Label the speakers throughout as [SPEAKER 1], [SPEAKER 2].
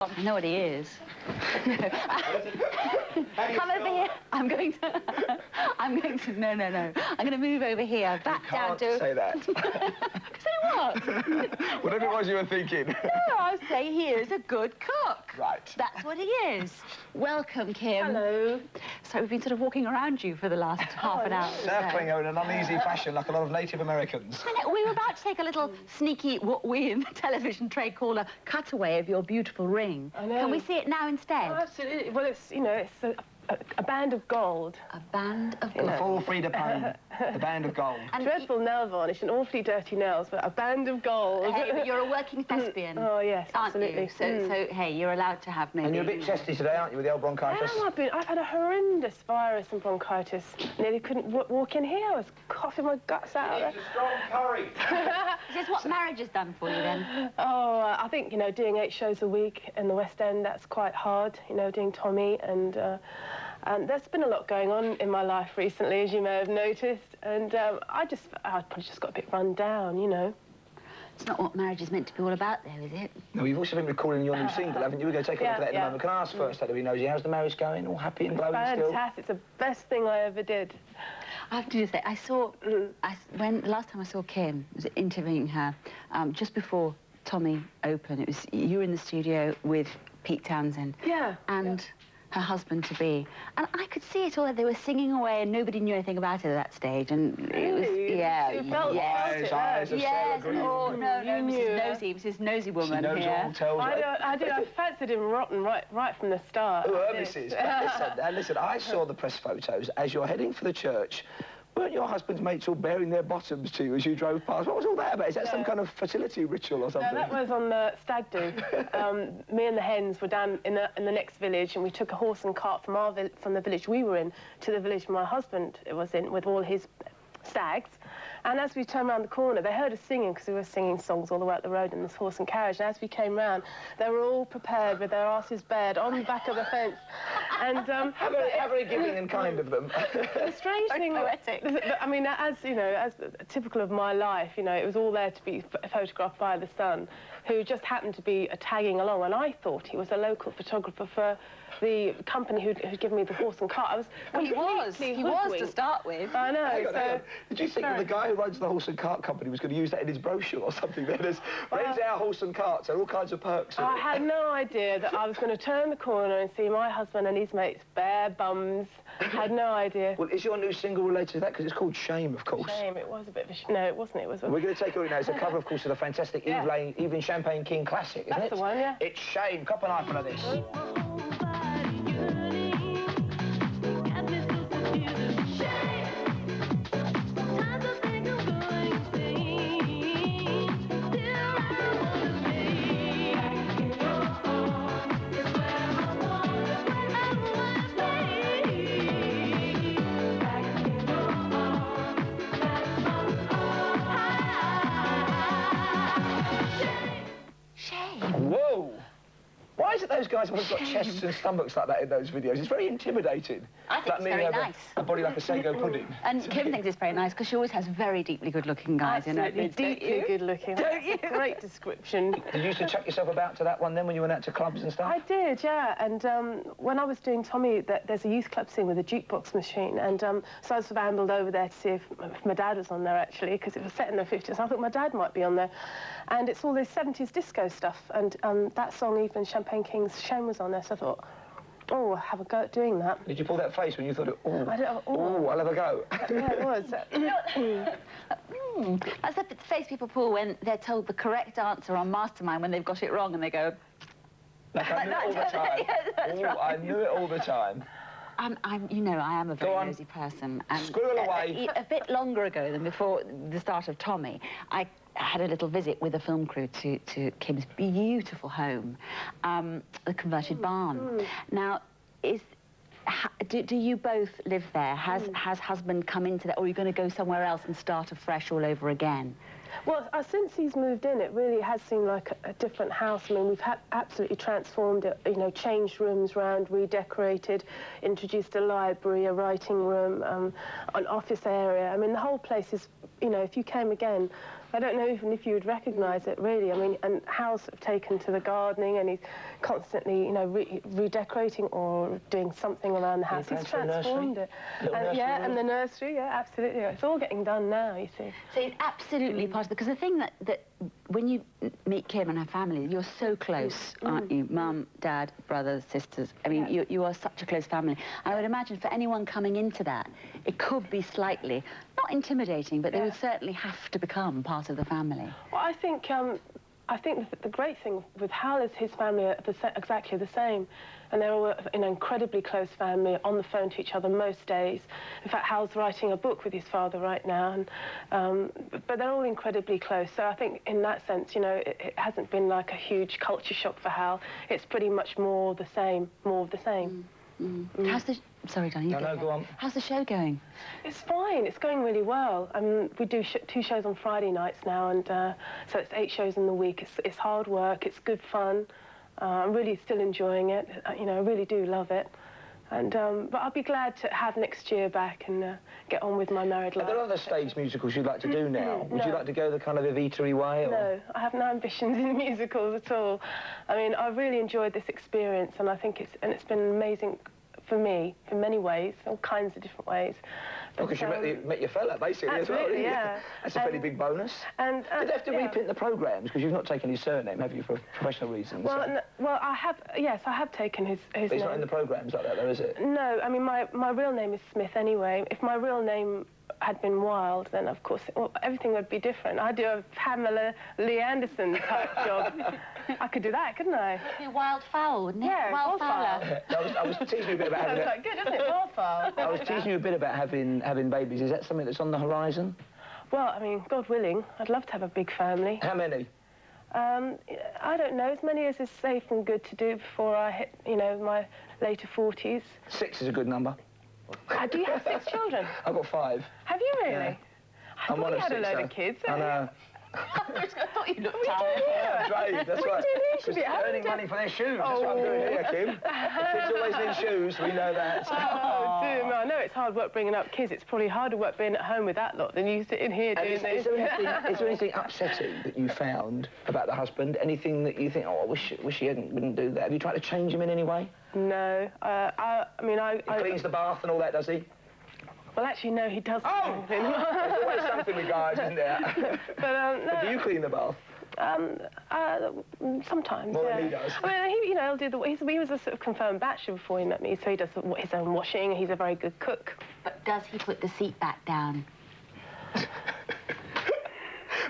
[SPEAKER 1] I know what he is. Come over here. I'm going to, no. I'm going to move over here, back down to...
[SPEAKER 2] You can't say that.
[SPEAKER 1] Say what?
[SPEAKER 2] Whatever it was you were thinking.
[SPEAKER 1] No, I'll say he is a good cook.
[SPEAKER 2] Right.
[SPEAKER 1] That's what he is. Welcome, Kim.
[SPEAKER 3] Hello.
[SPEAKER 1] So we've been sort of walking around you for the last half an hour.
[SPEAKER 2] Circling in an uneasy fashion like a lot of Native Americans.
[SPEAKER 1] We were about to take a little sneaky, what we in the television trade call a cutaway of your beautiful ring.
[SPEAKER 3] I know.
[SPEAKER 1] Can we see it now instead?
[SPEAKER 3] Oh, absolutely. Well, it's, you know, it's a band of gold.
[SPEAKER 1] A band of gold.
[SPEAKER 2] The full Frida Payne. The band of gold.
[SPEAKER 3] And dreadful nail varnish and awfully dirty nails, but a band of gold.
[SPEAKER 1] Hey, but you're a working thespian.
[SPEAKER 3] Oh, yes, absolutely.
[SPEAKER 1] Aren't you? So, hey, you're allowed to have maybe...
[SPEAKER 2] And you're a bit chesty today, aren't you, with the old bronchitis?
[SPEAKER 3] I've had a horrendous virus and bronchitis. Nearly couldn't walk in here. I was coughing my guts out.
[SPEAKER 2] It's a strong curry.
[SPEAKER 1] Is this what marriage has done for you, then?
[SPEAKER 3] Oh, I think, you know, doing 8 shows a week in the West End, that's quite hard, you know, doing Tommy, and there's been a lot going on in my life recently, as you may have noticed, and I've probably just got a bit run down, you know.
[SPEAKER 1] It's not what marriage is meant to be all about, though, is it?
[SPEAKER 2] No, you've also been recording your new single, haven't you? We're going to take a look at that in a moment. Can I ask first, Eddie Nosy, how's the marriage going? All happy and glowing still?
[SPEAKER 3] Fantastic. It's the best thing I ever did.
[SPEAKER 1] I have to say, when the last time I saw Kim, was interviewing her, just before Tommy opened, it was you were in the studio with Pete Townsend.
[SPEAKER 3] Yeah.
[SPEAKER 1] And... her husband-to-be, and I could see it all. They were singing away, and nobody knew anything about it at that stage. And it was,
[SPEAKER 3] yeah,
[SPEAKER 1] yes,
[SPEAKER 3] oh
[SPEAKER 1] no, Mrs. Nosy woman.
[SPEAKER 2] She knows all, tells
[SPEAKER 3] I did. I fancied him rotten right from the start.
[SPEAKER 2] Oh, Mrs. But listen, I saw the press photos as you're heading for the church. Weren't your husband's mates all baring their bottoms to you as you drove past? What was all that about? Is that some kind of fertility ritual or something?
[SPEAKER 3] No, that was on the stag do. Me and the hens were down in the next village, and we took a horse and cart from the village we were in to the village my husband was in with all his stags. And as we turned around the corner, they heard us singing, because we were singing songs all the way up the road in this horse and carriage. And as we came round, they were all prepared with their asses bared on the back of the fence. And
[SPEAKER 2] how very giving and kind of them.
[SPEAKER 3] The strange thing,
[SPEAKER 1] poetic.
[SPEAKER 3] I mean, as you know, as typical of my life, you know, it was all there to be photographed by the son, who just happened to be tagging along, and I thought he was a local photographer for the company who'd given me the horse and cart. I was
[SPEAKER 1] he was to start with.
[SPEAKER 3] I know.
[SPEAKER 2] Hang on. Did you think that the guy who runs the horse and cart company was going to use that in his brochure or something? There's our horse and carts. There are all kinds of perks.
[SPEAKER 3] I had no idea that I was going to turn the corner and see my husband and his mates bare bums. I had no idea.
[SPEAKER 2] Well, is your new single related to that? Because it's called Shame, of course.
[SPEAKER 3] Shame. It was a bit of a... No, it wasn't. It was...
[SPEAKER 2] We're going to take a look now. It's a cover, of course, of the fantastic Evelyn Champagne King classic, isn't it?
[SPEAKER 3] That's the one, yeah.
[SPEAKER 2] It's Shame. Cop an eye for this. Whoa! Why is it those guys have got chests and stomachs like that in those videos? It's very intimidating.
[SPEAKER 1] I think it's very nice.
[SPEAKER 2] A body like a Sago pudding.
[SPEAKER 1] And Kim thinks it's very nice because she always has very deeply good-looking guys in her.
[SPEAKER 3] Deeply good-looking.
[SPEAKER 1] Don't you?
[SPEAKER 3] Great description.
[SPEAKER 2] Did you used to chuck yourself about to that one then when you went out to clubs and stuff?
[SPEAKER 3] I did, yeah. And when I was doing Tommy, there's a youth club scene with a jukebox machine, and so I sort of ambled over there to see if my dad was on there, actually, because it was set in the 50s. I thought my dad might be on there. And it's all this 70s disco stuff, and that song, Evelyn Champagne King's Shame, was on there, so I thought, oh, I'll have a go at doing that.
[SPEAKER 2] Did you pull that face when you thought, oh, I'll have a go?
[SPEAKER 3] Yeah, it was.
[SPEAKER 1] That's the face people pull when they're told the correct answer on Mastermind when they've got it wrong, and they go...
[SPEAKER 2] Like I knew it all the time. I knew it all the time.
[SPEAKER 1] You know, I am a very nosy person. And
[SPEAKER 2] squirrel away.
[SPEAKER 1] A bit longer ago than before the start of Tommy, I had a little visit with a film crew to Kim's beautiful home, the converted barn. Now, do you both live there? Has husband come into that, or are you going to go somewhere else and start afresh all over again?
[SPEAKER 3] Well, since he's moved in, it really has seemed like a different house. I mean, we've absolutely transformed it, you know, changed rooms round, redecorated, introduced a library, a writing room, an office area. I mean, the whole place is, you know, if you came again, I don't know even if you would recognise it, really. I mean, and Hal's sort of taken to the gardening, and he's constantly, you know, redecorating or doing something around the house. He's transformed it. Yeah, and the nursery, yeah, absolutely. It's all getting done now, you see.
[SPEAKER 1] So it's absolutely part of it, because the thing that when you meet Kim and her family, you're so close, aren't you? Mum, dad, brothers, sisters. I mean, you are such a close family. And I would imagine for anyone coming into that, it could be slightly, not intimidating, but they would certainly have to become part of the family.
[SPEAKER 3] Well, I think the great thing with Hal is his family are exactly the same. And they're all an incredibly close family, on the phone to each other most days. In fact, Hal's writing a book with his father right now, and, but they're all incredibly close. So I think in that sense, you know, it hasn't been like a huge culture shock for Hal. It's pretty much more of the same.
[SPEAKER 1] How's the... Sorry, Danny.
[SPEAKER 2] No, go on.
[SPEAKER 1] How's the show going?
[SPEAKER 3] It's fine. It's going really well. We do 2 shows on Friday nights now, and so it's 8 shows in the week. It's hard work. It's good fun. I'm really still enjoying it. You know, I really do love it. And but I'll be glad to have next year back and get on with my married life.
[SPEAKER 2] Are there other stage musicals you'd like to do now? Would you like to go the kind of Evita-y way? Or?
[SPEAKER 3] No, I have no ambitions in musicals at all. I mean, I really enjoyed this experience, and I think it's been amazing for me in many ways, all kinds of different ways.
[SPEAKER 2] Because you met your fella, basically, as well, didn't you? That's a fairly big bonus. And did they have to reprint the programmes? Because you've not taken his surname, have you, for professional reasons?
[SPEAKER 3] Well, well, I have, yes, I have taken his name.
[SPEAKER 2] It's not in the programmes like that, though, is it?
[SPEAKER 3] No, I mean, my real name is Smith anyway. If my real name had been Wilde, then, of course, well, everything would be different. I'd do a Pamela Lee Anderson type job. I could do that, couldn't I?
[SPEAKER 1] It'd be a wild fowl, wouldn't it?
[SPEAKER 3] Yeah,
[SPEAKER 1] wild fowler.
[SPEAKER 2] I was teasing you a bit about having...
[SPEAKER 3] Sounds like good, doesn't it? Wild fowl.
[SPEAKER 2] I was teasing you a bit about having babies. Is that something that's on the horizon?
[SPEAKER 3] Well, I mean, God willing, I'd love to have a big family.
[SPEAKER 2] How many?
[SPEAKER 3] I don't know, as many as is safe and good to do before I hit, you know, my later 40s.
[SPEAKER 2] 6 is a good number.
[SPEAKER 3] Do you have 6 children?
[SPEAKER 2] I've got 5.
[SPEAKER 3] Have you really?
[SPEAKER 2] Yeah.
[SPEAKER 3] I thought you had a load of kids.
[SPEAKER 2] I know.
[SPEAKER 1] I thought you looked
[SPEAKER 3] tired.
[SPEAKER 2] Yeah, right, that's right.
[SPEAKER 3] Because
[SPEAKER 2] earning money for their shoes. That's what I'm doing here, Kim. The kids always need shoes, we know that.
[SPEAKER 3] Oh, dear, I know it's hard work bringing up kids. It's probably harder work being at home with that lot than you sitting here doing this.
[SPEAKER 2] Is there anything upsetting that you found about the husband? Anything that you think, oh, I wish he wouldn't do that? Have you tried to change him in any way?
[SPEAKER 3] No. I mean,
[SPEAKER 2] He cleans the bath and all that, does he?
[SPEAKER 3] Well, actually, no, he doesn't.
[SPEAKER 2] Oh! There's always something with guys, isn't there?
[SPEAKER 3] But,
[SPEAKER 2] no.
[SPEAKER 3] But
[SPEAKER 2] do you clean the bath?
[SPEAKER 3] Sometimes,
[SPEAKER 2] More than he does.
[SPEAKER 3] I mean, you know, he was a sort of confirmed bachelor before he met me, so he does his own washing. He's a very good cook.
[SPEAKER 1] But does he put the seat back down?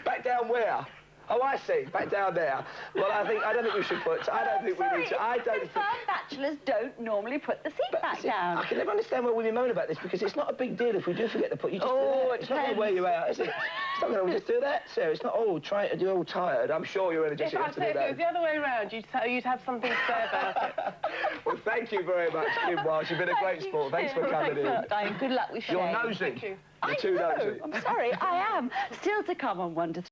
[SPEAKER 2] Back down where? Oh, I see. Back down there. Well, I don't think we should put... I don't think we need to... I don't think...
[SPEAKER 1] Confirmed bachelors don't normally put the seat back down.
[SPEAKER 2] I can never understand why women moan about this, because it's not a big deal if we do forget to put... You just do that. It's not going to wear you out, is it? It's not going to just do that, Sarah. It's not, oh, you're all tired. I'm sure you're energetic enough to do that.
[SPEAKER 3] If it was the other way around, you'd have something to say about it.
[SPEAKER 2] Well, thank you very much, Kim Wilde. You've been a great sport. Thanks for coming in.
[SPEAKER 1] Diane. Good luck with
[SPEAKER 2] You're nosy.
[SPEAKER 3] Thank you.
[SPEAKER 2] You're too nosy.
[SPEAKER 1] I'm sorry, I am. Still to come on 1 to 3.